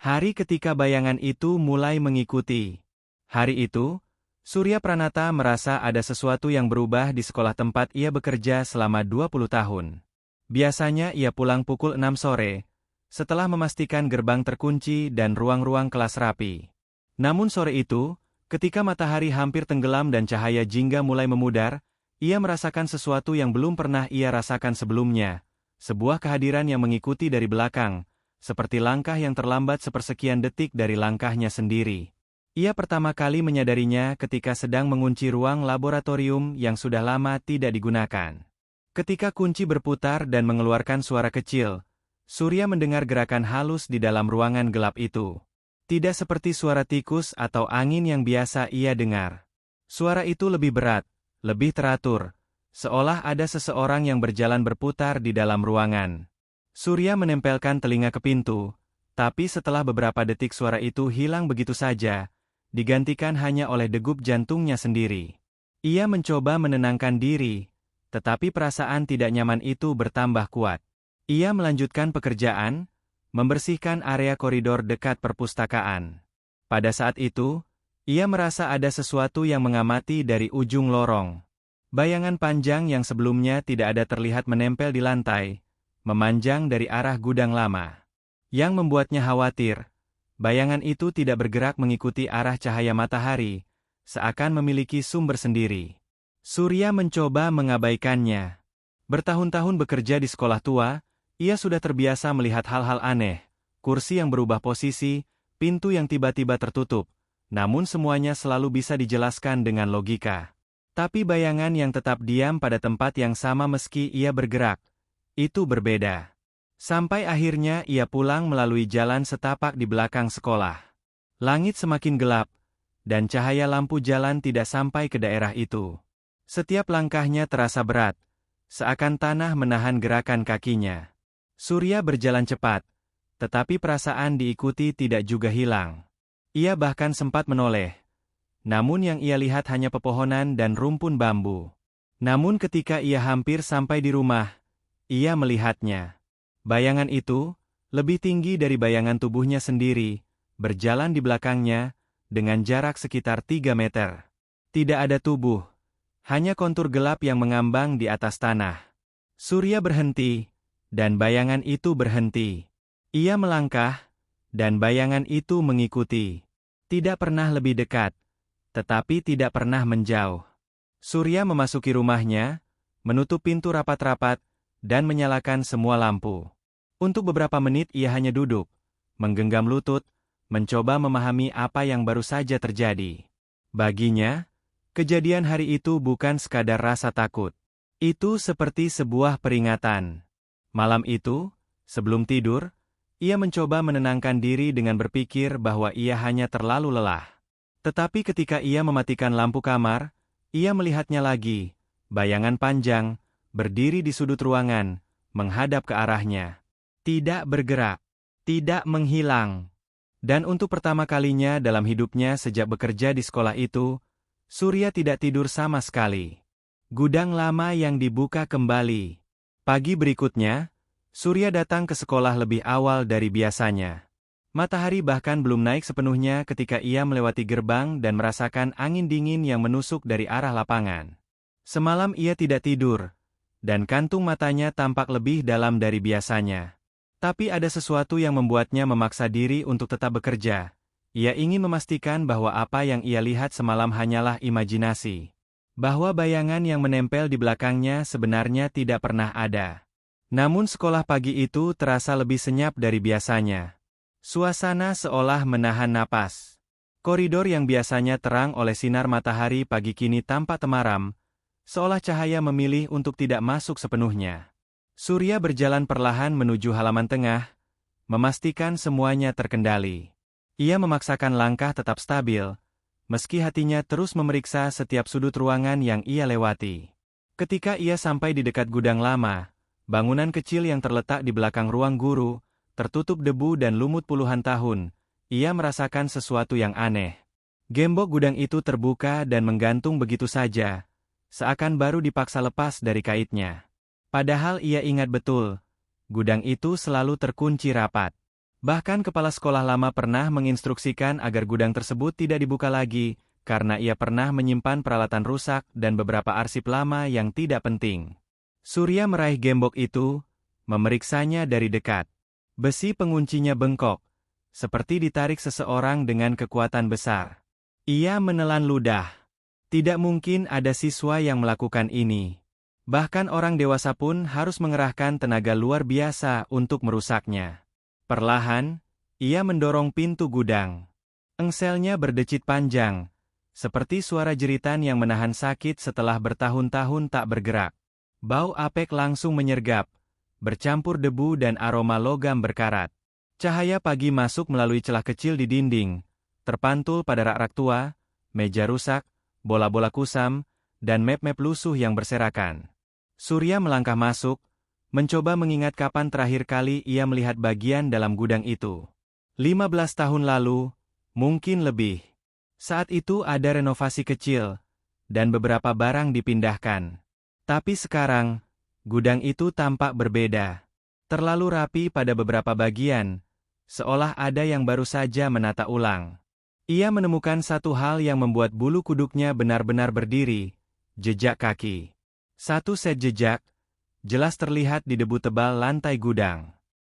Hari ketika bayangan itu mulai mengikuti. Hari itu, Surya Pranata merasa ada sesuatu yang berubah di sekolah tempat ia bekerja selama 20 tahun. Biasanya ia pulang pukul 6 sore, setelah memastikan gerbang terkunci dan ruang-ruang kelas rapi. Namun sore itu, ketika matahari hampir tenggelam dan cahaya jingga mulai memudar, ia merasakan sesuatu yang belum pernah ia rasakan sebelumnya. Sebuah kehadiran yang mengikuti dari belakang, seperti langkah yang terlambat sepersekian detik dari langkahnya sendiri. Ia pertama kali menyadarinya ketika sedang mengunci ruang laboratorium yang sudah lama tidak digunakan. Ketika kunci berputar dan mengeluarkan suara kecil, Surya mendengar gerakan halus di dalam ruangan gelap itu. Tidak seperti suara tikus atau angin yang biasa ia dengar. Suara itu lebih berat, lebih teratur, seolah ada seseorang yang berjalan berputar di dalam ruangan. Surya menempelkan telinga ke pintu, tapi setelah beberapa detik suara itu hilang begitu saja, digantikan hanya oleh degup jantungnya sendiri. Ia mencoba menenangkan diri, tetapi perasaan tidak nyaman itu bertambah kuat. Ia melanjutkan pekerjaan, membersihkan area koridor dekat perpustakaan. Pada saat itu, ia merasa ada sesuatu yang mengamati dari ujung lorong. Bayangan panjang yang sebelumnya tidak ada terlihat menempel di lantai, memanjang dari arah gudang lama. Yang membuatnya khawatir, bayangan itu tidak bergerak mengikuti arah cahaya matahari, seakan memiliki sumber sendiri. Surya mencoba mengabaikannya. Bertahun-tahun bekerja di sekolah tua, ia sudah terbiasa melihat hal-hal aneh, kursi yang berubah posisi, pintu yang tiba-tiba tertutup, namun semuanya selalu bisa dijelaskan dengan logika. Tapi bayangan yang tetap diam pada tempat yang sama meski ia bergerak, itu berbeda. Sampai akhirnya ia pulang melalui jalan setapak di belakang sekolah. Langit semakin gelap, dan cahaya lampu jalan tidak sampai ke daerah itu. Setiap langkahnya terasa berat, seakan tanah menahan gerakan kakinya. Surya berjalan cepat, tetapi perasaan diikuti tidak juga hilang. Ia bahkan sempat menoleh. Namun yang ia lihat hanya pepohonan dan rumpun bambu. Namun ketika ia hampir sampai di rumah, ia melihatnya. Bayangan itu, lebih tinggi dari bayangan tubuhnya sendiri, berjalan di belakangnya, dengan jarak sekitar 3 meter. Tidak ada tubuh, hanya kontur gelap yang mengambang di atas tanah. Surya berhenti, dan bayangan itu berhenti. Ia melangkah, dan bayangan itu mengikuti. Tidak pernah lebih dekat, tetapi tidak pernah menjauh. Surya memasuki rumahnya, menutup pintu rapat-rapat, dan menyalakan semua lampu. Untuk beberapa menit ia hanya duduk, menggenggam lutut, mencoba memahami apa yang baru saja terjadi. Baginya, kejadian hari itu bukan sekadar rasa takut. Itu seperti sebuah peringatan. Malam itu, sebelum tidur, ia mencoba menenangkan diri dengan berpikir bahwa ia hanya terlalu lelah. Tetapi ketika ia mematikan lampu kamar, ia melihatnya lagi, bayangan panjang, berdiri di sudut ruangan, menghadap ke arahnya. Tidak bergerak, tidak menghilang. Dan untuk pertama kalinya dalam hidupnya sejak bekerja di sekolah itu, Surya tidak tidur sama sekali. Gudang lama yang dibuka kembali. Pagi berikutnya, Surya datang ke sekolah lebih awal dari biasanya. Matahari bahkan belum naik sepenuhnya ketika ia melewati gerbang dan merasakan angin dingin yang menusuk dari arah lapangan. Semalam ia tidak tidur, dan kantung matanya tampak lebih dalam dari biasanya. Tapi ada sesuatu yang membuatnya memaksa diri untuk tetap bekerja. Ia ingin memastikan bahwa apa yang ia lihat semalam hanyalah imajinasi. Bahwa bayangan yang menempel di belakangnya sebenarnya tidak pernah ada. Namun sekolah pagi itu terasa lebih senyap dari biasanya. Suasana seolah menahan napas. Koridor yang biasanya terang oleh sinar matahari pagi kini tampak temaram, seolah cahaya memilih untuk tidak masuk sepenuhnya. Surya berjalan perlahan menuju halaman tengah, memastikan semuanya terkendali. Ia memaksakan langkah tetap stabil, meski hatinya terus memeriksa setiap sudut ruangan yang ia lewati. Ketika ia sampai di dekat gudang lama, bangunan kecil yang terletak di belakang ruang guru, tertutup debu dan lumut puluhan tahun, ia merasakan sesuatu yang aneh. Gembok gudang itu terbuka dan menggantung begitu saja, seakan baru dipaksa lepas dari kaitnya. Padahal ia ingat betul, gudang itu selalu terkunci rapat. Bahkan kepala sekolah lama pernah menginstruksikan agar gudang tersebut tidak dibuka lagi, karena ia pernah menyimpan peralatan rusak dan beberapa arsip lama yang tidak penting. Surya meraih gembok itu, memeriksanya dari dekat. Besi penguncinya bengkok, seperti ditarik seseorang dengan kekuatan besar. Ia menelan ludah. Tidak mungkin ada siswa yang melakukan ini. Bahkan orang dewasa pun harus mengerahkan tenaga luar biasa untuk merusaknya. Perlahan, ia mendorong pintu gudang. Engselnya berdecit panjang, seperti suara jeritan yang menahan sakit setelah bertahun-tahun tak bergerak. Bau apek langsung menyergap, bercampur debu dan aroma logam berkarat. Cahaya pagi masuk melalui celah kecil di dinding, terpantul pada rak-rak tua, meja rusak, bola-bola kusam, dan map-map lusuh yang berserakan. Surya melangkah masuk, mencoba mengingat kapan terakhir kali ia melihat bagian dalam gudang itu. 15 tahun lalu, mungkin lebih. Saat itu ada renovasi kecil, dan beberapa barang dipindahkan. Tapi sekarang, gudang itu tampak berbeda. Terlalu rapi pada beberapa bagian, seolah ada yang baru saja menata ulang. Ia menemukan satu hal yang membuat bulu kuduknya benar-benar berdiri, jejak kaki. Satu set jejak, jelas terlihat di debu tebal lantai gudang.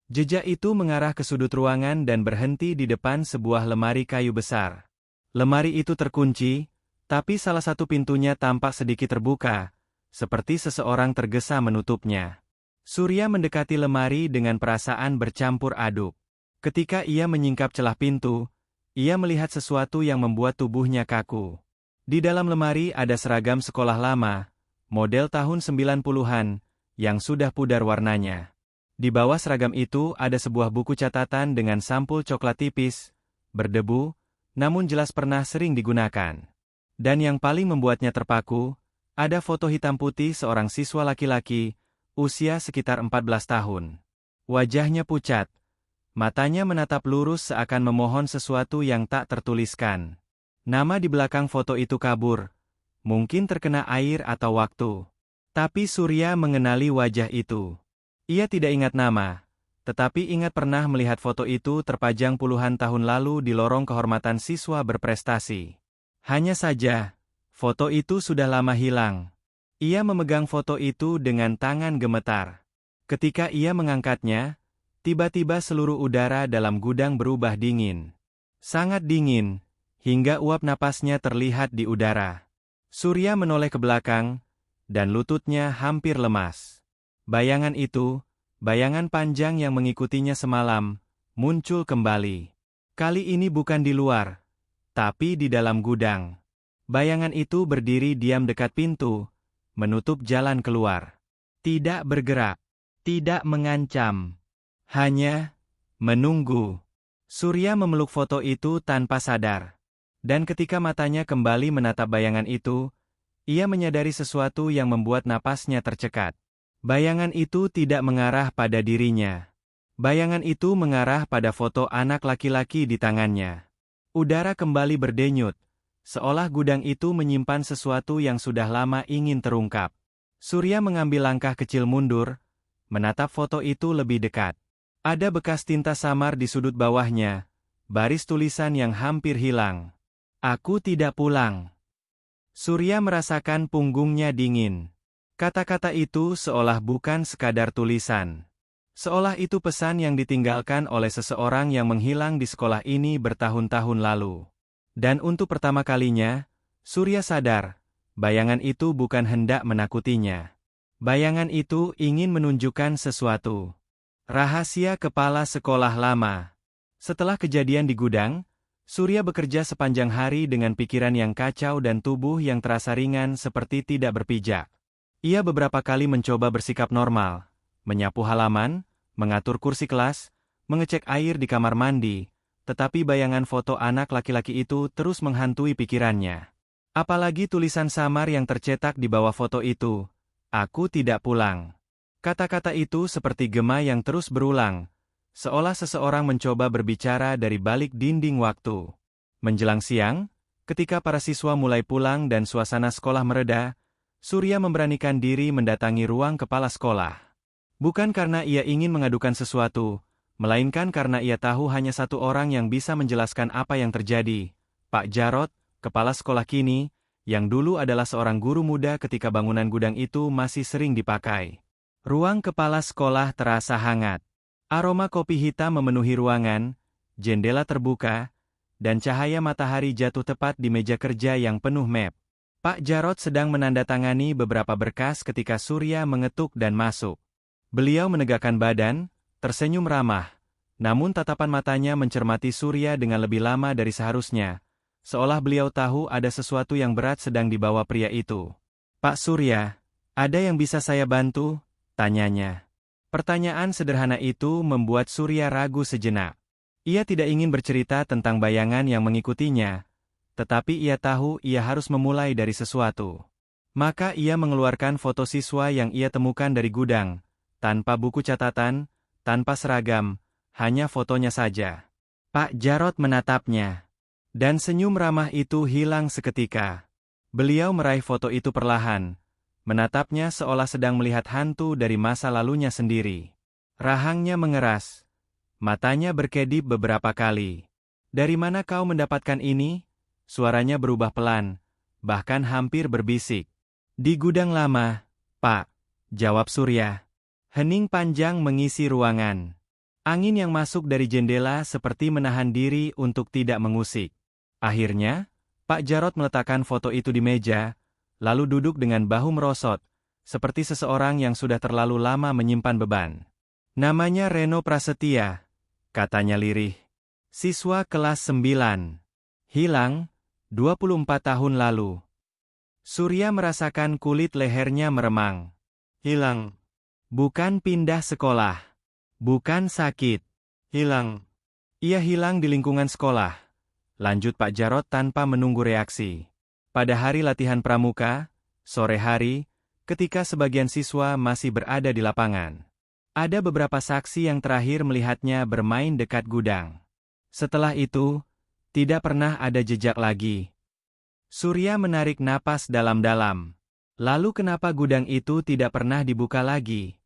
Jejak itu mengarah ke sudut ruangan dan berhenti di depan sebuah lemari kayu besar. Lemari itu terkunci, tapi salah satu pintunya tampak sedikit terbuka, seperti seseorang tergesa menutupnya. Surya mendekati lemari dengan perasaan bercampur aduk. Ketika ia menyingkap celah pintu, ia melihat sesuatu yang membuat tubuhnya kaku. Di dalam lemari ada seragam sekolah lama, model tahun 90-an, yang sudah pudar warnanya. Di bawah seragam itu ada sebuah buku catatan dengan sampul coklat tipis, berdebu, namun jelas pernah sering digunakan. Dan yang paling membuatnya terpaku, ada foto hitam putih seorang siswa laki-laki, usia sekitar 14 tahun. Wajahnya pucat, matanya menatap lurus seakan memohon sesuatu yang tak tertuliskan. Nama di belakang foto itu kabur, mungkin terkena air atau waktu. Tapi Surya mengenali wajah itu. Ia tidak ingat nama, tetapi ingat pernah melihat foto itu terpajang puluhan tahun lalu di lorong kehormatan siswa berprestasi. Hanya saja, foto itu sudah lama hilang. Ia memegang foto itu dengan tangan gemetar. Ketika ia mengangkatnya, tiba-tiba seluruh udara dalam gudang berubah dingin. Sangat dingin, hingga uap napasnya terlihat di udara. Surya menoleh ke belakang, dan lututnya hampir lemas. Bayangan itu, bayangan panjang yang mengikutinya semalam, muncul kembali. Kali ini bukan di luar, tapi di dalam gudang. Bayangan itu berdiri diam dekat pintu, menutup jalan keluar. Tidak bergerak, tidak mengancam, hanya menunggu. Surya memeluk foto itu tanpa sadar. Dan ketika matanya kembali menatap bayangan itu, ia menyadari sesuatu yang membuat napasnya tercekat. Bayangan itu tidak mengarah pada dirinya. Bayangan itu mengarah pada foto anak laki-laki di tangannya. Udara kembali berdenyut, seolah gudang itu menyimpan sesuatu yang sudah lama ingin terungkap. Surya mengambil langkah kecil mundur, menatap foto itu lebih dekat. Ada bekas tinta samar di sudut bawahnya, baris tulisan yang hampir hilang. Aku tidak pulang. Surya merasakan punggungnya dingin. Kata-kata itu seolah bukan sekadar tulisan. Seolah itu pesan yang ditinggalkan oleh seseorang yang menghilang di sekolah ini bertahun-tahun lalu. Dan untuk pertama kalinya, Surya sadar, bayangan itu bukan hendak menakutinya. Bayangan itu ingin menunjukkan sesuatu. Rahasia kepala sekolah lama. Setelah kejadian di gudang, Surya bekerja sepanjang hari dengan pikiran yang kacau dan tubuh yang terasa ringan seperti tidak berpijak. Ia beberapa kali mencoba bersikap normal, menyapu halaman, mengatur kursi kelas, mengecek air di kamar mandi, tetapi bayangan foto anak laki-laki itu terus menghantui pikirannya. Apalagi tulisan samar yang tercetak di bawah foto itu, "Aku tidak pulang." Kata-kata itu seperti gema yang terus berulang, seolah seseorang mencoba berbicara dari balik dinding waktu. Menjelang siang, ketika para siswa mulai pulang dan suasana sekolah mereda, Surya memberanikan diri mendatangi ruang kepala sekolah. Bukan karena ia ingin mengadukan sesuatu, melainkan karena ia tahu hanya satu orang yang bisa menjelaskan apa yang terjadi. Pak Jarot, kepala sekolah kini, yang dulu adalah seorang guru muda ketika bangunan gudang itu masih sering dipakai. Ruang kepala sekolah terasa hangat. Aroma kopi hitam memenuhi ruangan, jendela terbuka, dan cahaya matahari jatuh tepat di meja kerja yang penuh map. Pak Jarot sedang menandatangani beberapa berkas ketika Surya mengetuk dan masuk. Beliau menegakkan badan, tersenyum ramah, namun tatapan matanya mencermati Surya dengan lebih lama dari seharusnya, seolah beliau tahu ada sesuatu yang berat sedang dibawa pria itu. "Pak Surya, ada yang bisa saya bantu?" tanyanya. Pertanyaan sederhana itu membuat Surya ragu sejenak. Ia tidak ingin bercerita tentang bayangan yang mengikutinya, tetapi ia tahu ia harus memulai dari sesuatu. Maka ia mengeluarkan foto siswa yang ia temukan dari gudang, tanpa buku catatan, tanpa seragam, hanya fotonya saja. Pak Jarot menatapnya, dan senyum ramah itu hilang seketika. Beliau meraih foto itu perlahan, menatapnya seolah sedang melihat hantu dari masa lalunya sendiri. Rahangnya mengeras, matanya berkedip beberapa kali. "Dari mana kau mendapatkan ini?" Suaranya berubah pelan, bahkan hampir berbisik. "Di gudang lama, Pak," jawab Surya. Hening panjang mengisi ruangan. Angin yang masuk dari jendela seperti menahan diri untuk tidak mengusik. Akhirnya, Pak Jarot meletakkan foto itu di meja, lalu duduk dengan bahu merosot, seperti seseorang yang sudah terlalu lama menyimpan beban. "Namanya Reno Prasetya," katanya lirih. "Siswa kelas 9. Hilang 24 tahun lalu." Surya merasakan kulit lehernya meremang. "Hilang. Bukan pindah sekolah. Bukan sakit. Hilang." "Ia hilang di lingkungan sekolah," lanjut Pak Jarot tanpa menunggu reaksi. "Pada hari latihan pramuka, sore hari, ketika sebagian siswa masih berada di lapangan. Ada beberapa saksi yang terakhir melihatnya bermain dekat gudang. Setelah itu, tidak pernah ada jejak lagi." Surya menarik napas dalam-dalam. "Lalu kenapa gudang itu tidak pernah dibuka lagi?"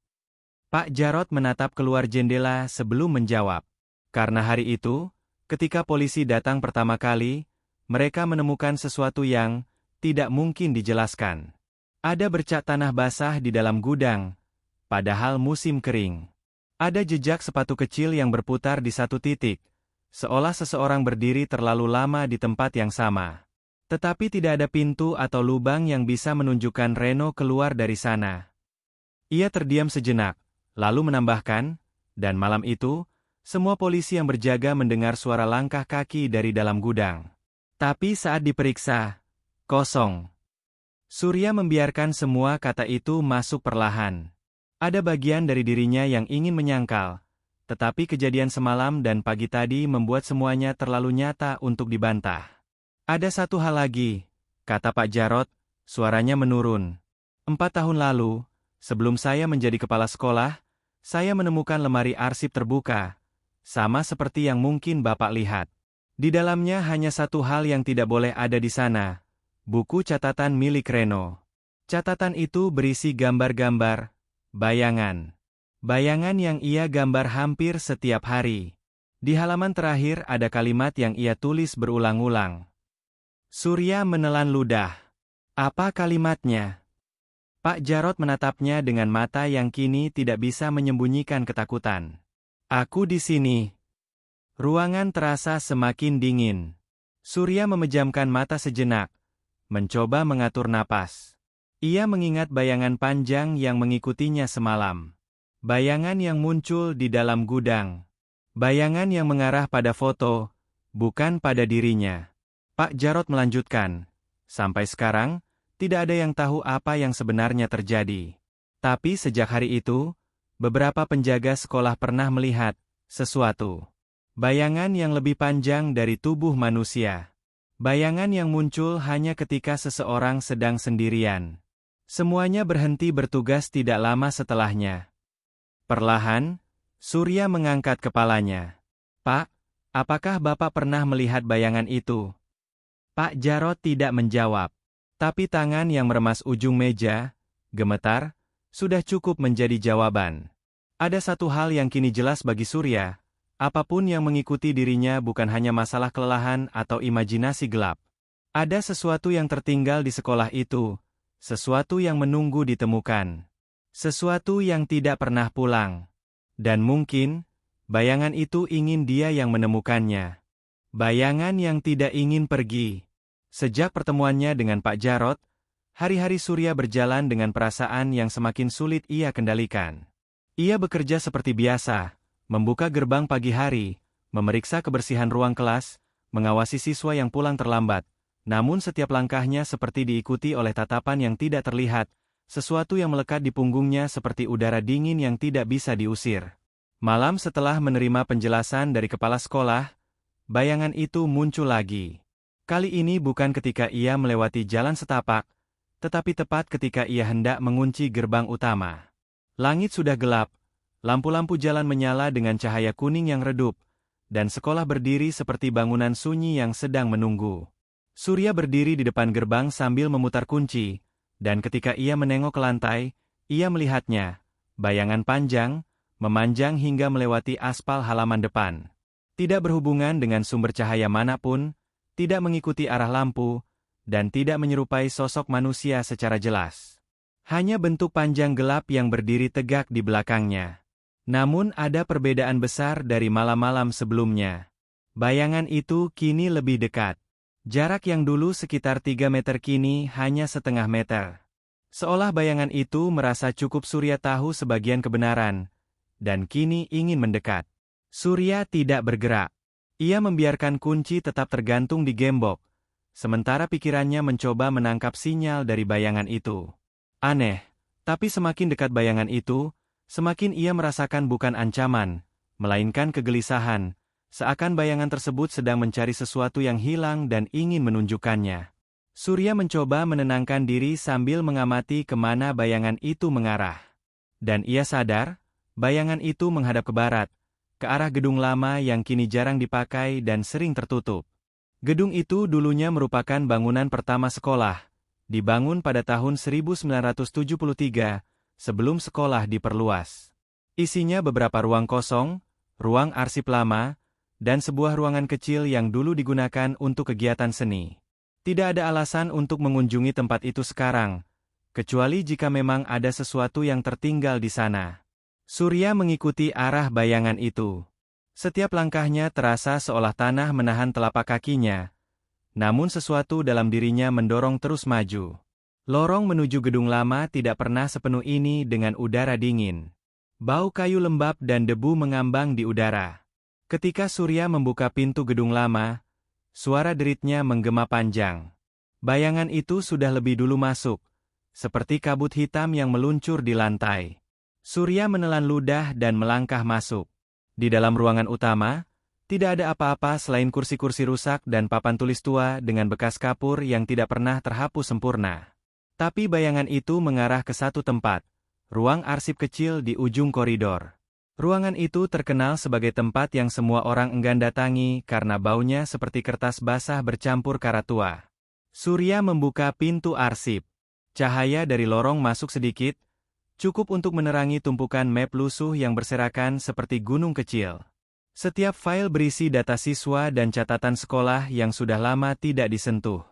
Pak Jarot menatap keluar jendela sebelum menjawab. "Karena hari itu, ketika polisi datang pertama kali, mereka menemukan sesuatu yang tidak mungkin dijelaskan. Ada bercak tanah basah di dalam gudang, padahal musim kering. Ada jejak sepatu kecil yang berputar di satu titik, seolah seseorang berdiri terlalu lama di tempat yang sama. Tetapi tidak ada pintu atau lubang yang bisa menunjukkan Reno keluar dari sana." Ia terdiam sejenak, lalu menambahkan, "Dan malam itu, semua polisi yang berjaga mendengar suara langkah kaki dari dalam gudang. Tapi saat diperiksa, kosong." Surya membiarkan semua kata itu masuk perlahan. Ada bagian dari dirinya yang ingin menyangkal, tetapi kejadian semalam dan pagi tadi membuat semuanya terlalu nyata untuk dibantah. "Ada satu hal lagi," kata Pak Jarot, suaranya menurun. 4 tahun lalu, sebelum saya menjadi kepala sekolah, saya menemukan lemari arsip terbuka, sama seperti yang mungkin Bapak lihat. Di dalamnya hanya satu hal yang tidak boleh ada di sana, buku catatan milik Reno. Catatan itu berisi gambar-gambar, bayangan. Bayangan yang ia gambar hampir setiap hari. Di halaman terakhir ada kalimat yang ia tulis berulang-ulang. Surya menelan ludah. "Apa kalimatnya?" Pak Jarot menatapnya dengan mata yang kini tidak bisa menyembunyikan ketakutan. "Aku di sini." Ruangan terasa semakin dingin. Surya memejamkan mata sejenak, mencoba mengatur napas. Ia mengingat bayangan panjang yang mengikutinya semalam. Bayangan yang muncul di dalam gudang. Bayangan yang mengarah pada foto, bukan pada dirinya. Pak Jarot melanjutkan, "Sampai sekarang, tidak ada yang tahu apa yang sebenarnya terjadi. Tapi sejak hari itu, beberapa penjaga sekolah pernah melihat sesuatu. Bayangan yang lebih panjang dari tubuh manusia. Bayangan yang muncul hanya ketika seseorang sedang sendirian. Semuanya berhenti bertugas tidak lama setelahnya." Perlahan, Surya mengangkat kepalanya. "Pak, apakah Bapak pernah melihat bayangan itu?" Pak Jarot tidak menjawab, tapi tangan yang meremas ujung meja, gemetar, sudah cukup menjadi jawaban. Ada satu hal yang kini jelas bagi Surya, Apapun yang mengikuti dirinya bukan hanya masalah kelelahan atau imajinasi gelap. Ada sesuatu yang tertinggal di sekolah itu, sesuatu yang menunggu ditemukan, sesuatu yang tidak pernah pulang. Dan mungkin, bayangan itu ingin dia yang menemukannya. Bayangan yang tidak ingin pergi. Sejak pertemuannya dengan Pak Jarot, hari-hari Surya berjalan dengan perasaan yang semakin sulit ia kendalikan. Ia bekerja seperti biasa, membuka gerbang pagi hari, memeriksa kebersihan ruang kelas, mengawasi siswa yang pulang terlambat. Namun setiap langkahnya seperti diikuti oleh tatapan yang tidak terlihat, sesuatu yang melekat di punggungnya seperti udara dingin yang tidak bisa diusir. Malam setelah menerima penjelasan dari kepala sekolah, bayangan itu muncul lagi. Kali ini bukan ketika ia melewati jalan setapak, tetapi tepat ketika ia hendak mengunci gerbang utama. Langit sudah gelap, lampu-lampu jalan menyala dengan cahaya kuning yang redup, dan sekolah berdiri seperti bangunan sunyi yang sedang menunggu. Surya berdiri di depan gerbang sambil memutar kunci, dan ketika ia menengok ke lantai, ia melihatnya, bayangan panjang, memanjang hingga melewati aspal halaman depan. Tidak berhubungan dengan sumber cahaya manapun, tidak mengikuti arah lampu, dan tidak menyerupai sosok manusia secara jelas. Hanya bentuk panjang gelap yang berdiri tegak di belakangnya. Namun ada perbedaan besar dari malam-malam sebelumnya. Bayangan itu kini lebih dekat. Jarak yang dulu sekitar 3 meter kini hanya setengah meter. Seolah bayangan itu merasa cukup Surya tahu sebagian kebenaran, dan kini ingin mendekat. Surya tidak bergerak. Ia membiarkan kunci tetap tergantung di gembok, sementara pikirannya mencoba menangkap sinyal dari bayangan itu. Aneh, tapi semakin dekat bayangan itu, semakin ia merasakan bukan ancaman, melainkan kegelisahan, seakan bayangan tersebut sedang mencari sesuatu yang hilang dan ingin menunjukkannya. Surya mencoba menenangkan diri sambil mengamati kemana bayangan itu mengarah. Dan ia sadar, bayangan itu menghadap ke barat, ke arah gedung lama yang kini jarang dipakai dan sering tertutup. Gedung itu dulunya merupakan bangunan pertama sekolah, dibangun pada tahun 1973, sebelum sekolah diperluas. Isinya beberapa ruang kosong, ruang arsip lama, dan sebuah ruangan kecil yang dulu digunakan untuk kegiatan seni. Tidak ada alasan untuk mengunjungi tempat itu sekarang, kecuali jika memang ada sesuatu yang tertinggal di sana. Surya mengikuti arah bayangan itu. Setiap langkahnya terasa seolah tanah menahan telapak kakinya, namun sesuatu dalam dirinya mendorong terus maju. Lorong menuju gedung lama tidak pernah sepenuh ini dengan udara dingin. Bau kayu lembab dan debu mengambang di udara. Ketika Surya membuka pintu gedung lama, suara deritnya menggema panjang. Bayangan itu sudah lebih dulu masuk, seperti kabut hitam yang meluncur di lantai. Surya menelan ludah dan melangkah masuk. Di dalam ruangan utama, tidak ada apa-apa selain kursi-kursi rusak dan papan tulis tua dengan bekas kapur yang tidak pernah terhapus sempurna. Tapi bayangan itu mengarah ke satu tempat, ruang arsip kecil di ujung koridor. Ruangan itu terkenal sebagai tempat yang semua orang enggan datangi karena baunya seperti kertas basah bercampur kara tua. Surya membuka pintu arsip. Cahaya dari lorong masuk sedikit, cukup untuk menerangi tumpukan map lusuh yang berserakan seperti gunung kecil. Setiap file berisi data siswa dan catatan sekolah yang sudah lama tidak disentuh.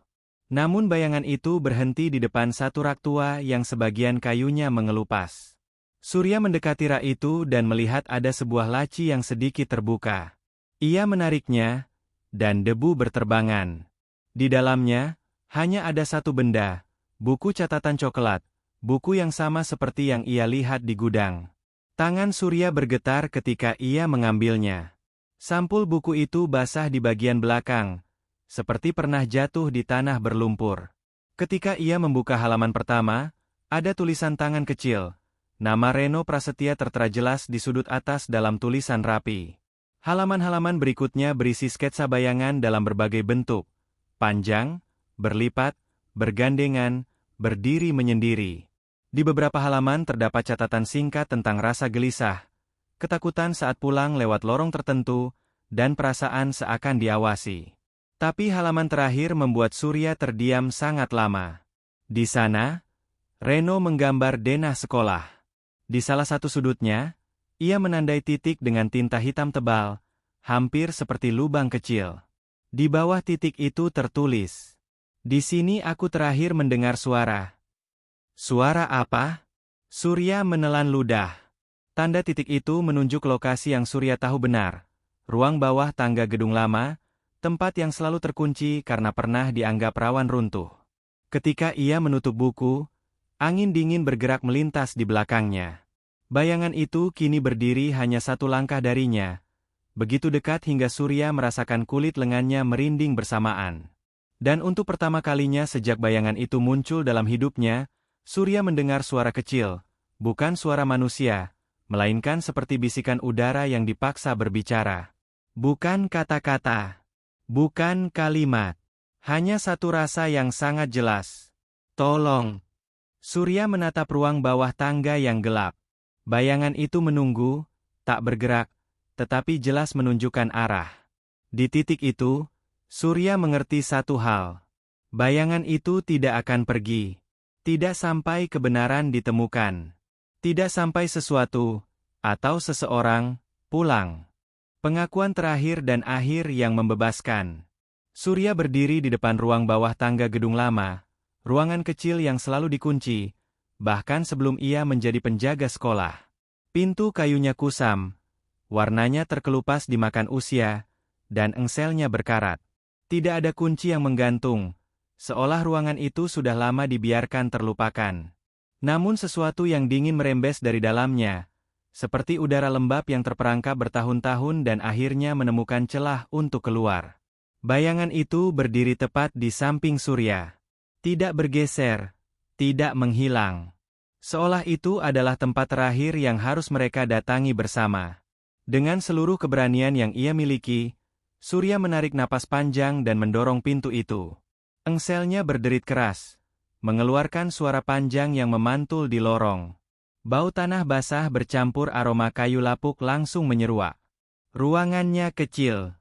Namun bayangan itu berhenti di depan satu rak tua yang sebagian kayunya mengelupas. Surya mendekati rak itu dan melihat ada sebuah laci yang sedikit terbuka. Ia menariknya, dan debu berterbangan. Di dalamnya, hanya ada satu benda, buku catatan coklat, buku yang sama seperti yang ia lihat di gudang. Tangan Surya bergetar ketika ia mengambilnya. Sampul buku itu basah di bagian belakang, seperti pernah jatuh di tanah berlumpur. Ketika ia membuka halaman pertama, ada tulisan tangan kecil. Nama Reno Prasetya tertera jelas di sudut atas dalam tulisan rapi. Halaman-halaman berikutnya berisi sketsa bayangan dalam berbagai bentuk. Panjang, berlipat, bergandengan, berdiri menyendiri. Di beberapa halaman terdapat catatan singkat tentang rasa gelisah, ketakutan saat pulang lewat lorong tertentu, dan perasaan seakan diawasi. Tapi halaman terakhir membuat Surya terdiam sangat lama. Di sana, Reno menggambar denah sekolah. Di salah satu sudutnya, ia menandai titik dengan tinta hitam tebal, hampir seperti lubang kecil. Di bawah titik itu tertulis, "Di sini aku terakhir mendengar suara." Suara apa? Surya menelan ludah. Tanda titik itu menunjuk lokasi yang Surya tahu benar. Ruang bawah tangga gedung lama, tempat yang selalu terkunci karena pernah dianggap rawan runtuh. Ketika ia menutup buku, angin dingin bergerak melintas di belakangnya. Bayangan itu kini berdiri hanya satu langkah darinya. Begitu dekat hingga Surya merasakan kulit lengannya merinding bersamaan. Dan untuk pertama kalinya sejak bayangan itu muncul dalam hidupnya, Surya mendengar suara kecil, bukan suara manusia, melainkan seperti bisikan udara yang dipaksa berbicara. Bukan kata-kata, bukan kalimat, hanya satu rasa yang sangat jelas. Tolong. Surya menatap ruang bawah tangga yang gelap. Bayangan itu menunggu, tak bergerak, tetapi jelas menunjukkan arah. Di titik itu, Surya mengerti satu hal. Bayangan itu tidak akan pergi. Tidak sampai kebenaran ditemukan. Tidak sampai sesuatu, atau seseorang, pulang. Pengakuan terakhir dan akhir yang membebaskan. Surya berdiri di depan ruang bawah tangga gedung lama, ruangan kecil yang selalu dikunci, bahkan sebelum ia menjadi penjaga sekolah. Pintu kayunya kusam, warnanya terkelupas dimakan usia, dan engselnya berkarat. Tidak ada kunci yang menggantung, seolah ruangan itu sudah lama dibiarkan terlupakan. Namun sesuatu yang dingin merembes dari dalamnya, seperti udara lembab yang terperangkap bertahun-tahun dan akhirnya menemukan celah untuk keluar. Bayangan itu berdiri tepat di samping Surya. Tidak bergeser, tidak menghilang. Seolah itu adalah tempat terakhir yang harus mereka datangi bersama. Dengan seluruh keberanian yang ia miliki, Surya menarik napas panjang dan mendorong pintu itu. Engselnya berderit keras, mengeluarkan suara panjang yang memantul di lorong. Bau tanah basah bercampur aroma kayu lapuk langsung menyeruak. Ruangannya kecil.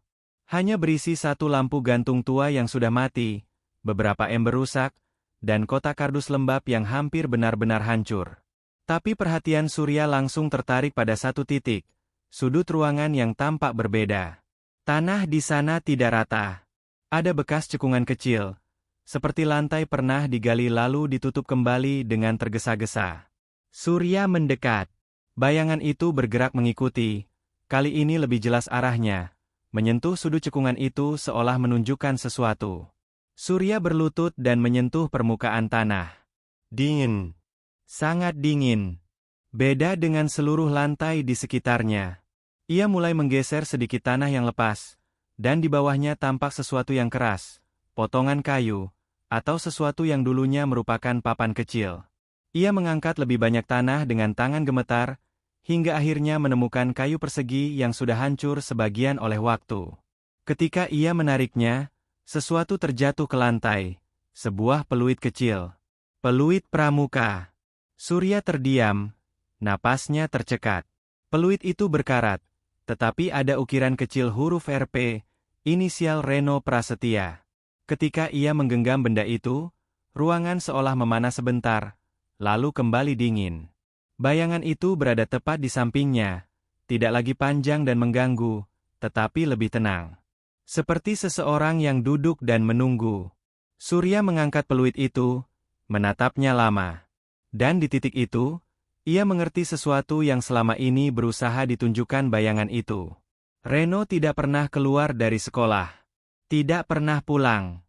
Hanya berisi satu lampu gantung tua yang sudah mati, beberapa ember rusak, dan kotak kardus lembab yang hampir benar-benar hancur. Tapi perhatian Surya langsung tertarik pada satu titik, sudut ruangan yang tampak berbeda. Tanah di sana tidak rata. Ada bekas cekungan kecil, seperti lantai pernah digali lalu ditutup kembali dengan tergesa-gesa. Surya mendekat. Bayangan itu bergerak mengikuti, kali ini lebih jelas arahnya, menyentuh sudut cekungan itu seolah menunjukkan sesuatu. Surya berlutut dan menyentuh permukaan tanah. Dingin. Sangat dingin. Beda dengan seluruh lantai di sekitarnya. Ia mulai menggeser sedikit tanah yang lepas, dan di bawahnya tampak sesuatu yang keras, potongan kayu, atau sesuatu yang dulunya merupakan papan kecil. Ia mengangkat lebih banyak tanah dengan tangan gemetar, hingga akhirnya menemukan kayu persegi yang sudah hancur sebagian oleh waktu. Ketika ia menariknya, sesuatu terjatuh ke lantai, sebuah peluit kecil. Peluit pramuka. Surya terdiam, napasnya tercekat. Peluit itu berkarat, tetapi ada ukiran kecil huruf RP, inisial Reno Prasetya. Ketika ia menggenggam benda itu, ruangan seolah memanas sebentar, lalu kembali dingin. Bayangan itu berada tepat di sampingnya, tidak lagi panjang dan mengganggu, tetapi lebih tenang. Seperti seseorang yang duduk dan menunggu. Surya mengangkat peluit itu, menatapnya lama. Dan di titik itu, ia mengerti sesuatu yang selama ini berusaha ditunjukkan bayangan itu. Reno tidak pernah keluar dari sekolah. Tidak pernah pulang.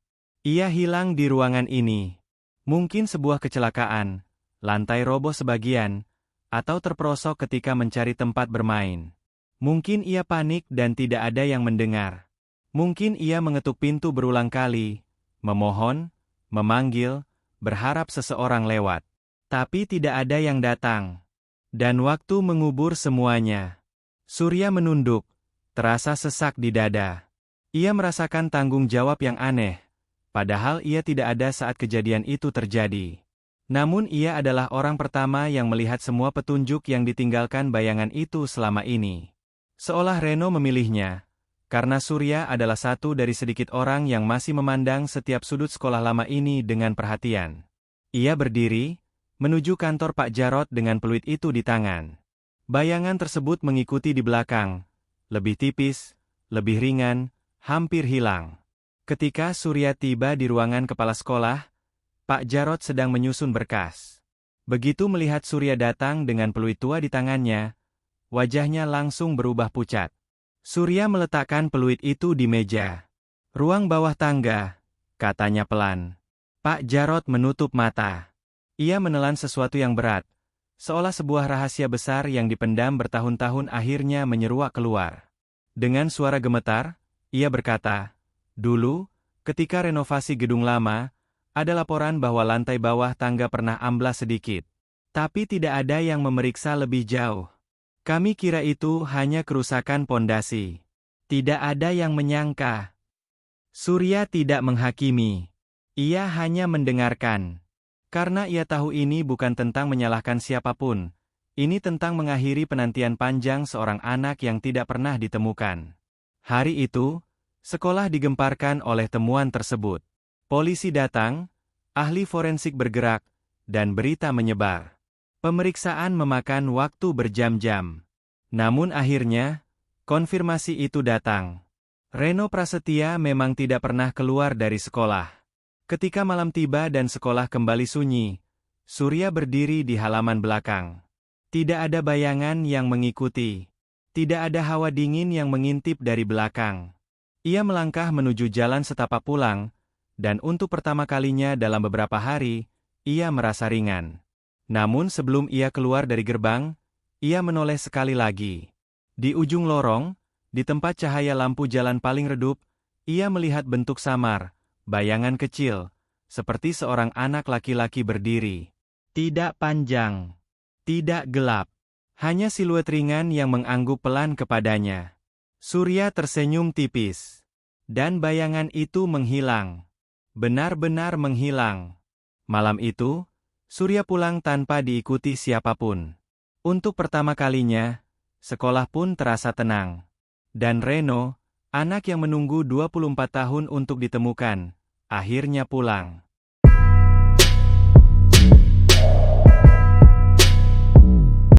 Ia hilang di ruangan ini. Mungkin sebuah kecelakaan, lantai roboh sebagian, atau terperosok ketika mencari tempat bermain. Mungkin ia panik dan tidak ada yang mendengar. Mungkin ia mengetuk pintu berulang kali, memohon, memanggil, berharap seseorang lewat. Tapi tidak ada yang datang. Dan waktu mengubur semuanya. Surya menunduk, terasa sesak di dada. Ia merasakan tanggung jawab yang aneh, padahal ia tidak ada saat kejadian itu terjadi. Namun ia adalah orang pertama yang melihat semua petunjuk yang ditinggalkan bayangan itu selama ini. Seolah Reno memilihnya. Karena Surya adalah satu dari sedikit orang yang masih memandang setiap sudut sekolah lama ini dengan perhatian. Ia berdiri, menuju kantor Pak Jarot dengan peluit itu di tangan. Bayangan tersebut mengikuti di belakang, lebih tipis, lebih ringan, hampir hilang. Ketika Surya tiba di ruangan kepala sekolah, Pak Jarot sedang menyusun berkas. Begitu melihat Surya datang dengan peluit tua di tangannya, wajahnya langsung berubah pucat. Surya meletakkan peluit itu di meja. "Ruang bawah tangga," katanya pelan. Pak Jarot menutup mata. Ia menelan sesuatu yang berat, seolah sebuah rahasia besar yang dipendam bertahun-tahun akhirnya menyeruak keluar. Dengan suara gemetar, ia berkata, "Dulu, ketika renovasi gedung lama, ada laporan bahwa lantai bawah tangga pernah amblas sedikit. Tapi tidak ada yang memeriksa lebih jauh. Kami kira itu hanya kerusakan pondasi. Tidak ada yang menyangka." Surya tidak menghakimi. Ia hanya mendengarkan. Karena ia tahu ini bukan tentang menyalahkan siapapun. Ini tentang mengakhiri penantian panjang seorang anak yang tidak pernah ditemukan. Hari itu, sekolah digemparkan oleh temuan tersebut. Polisi datang, ahli forensik bergerak, dan berita menyebar. Pemeriksaan memakan waktu berjam-jam. Namun akhirnya, konfirmasi itu datang. Reno Prasetya memang tidak pernah keluar dari sekolah. Ketika malam tiba dan sekolah kembali sunyi, Surya berdiri di halaman belakang. Tidak ada bayangan yang mengikuti. Tidak ada hawa dingin yang mengintip dari belakang. Ia melangkah menuju jalan setapak pulang, dan untuk pertama kalinya dalam beberapa hari, ia merasa ringan. Namun sebelum ia keluar dari gerbang, ia menoleh sekali lagi. Di ujung lorong, di tempat cahaya lampu jalan paling redup, ia melihat bentuk samar, bayangan kecil, seperti seorang anak laki-laki berdiri. Tidak panjang, tidak gelap, hanya siluet ringan yang mengangguk pelan kepadanya. Surya tersenyum tipis, dan bayangan itu menghilang. Benar-benar menghilang. Malam itu, Surya pulang tanpa diikuti siapapun. Untuk pertama kalinya, sekolah pun terasa tenang. Dan Reno, anak yang menunggu 24 tahun untuk ditemukan, akhirnya pulang.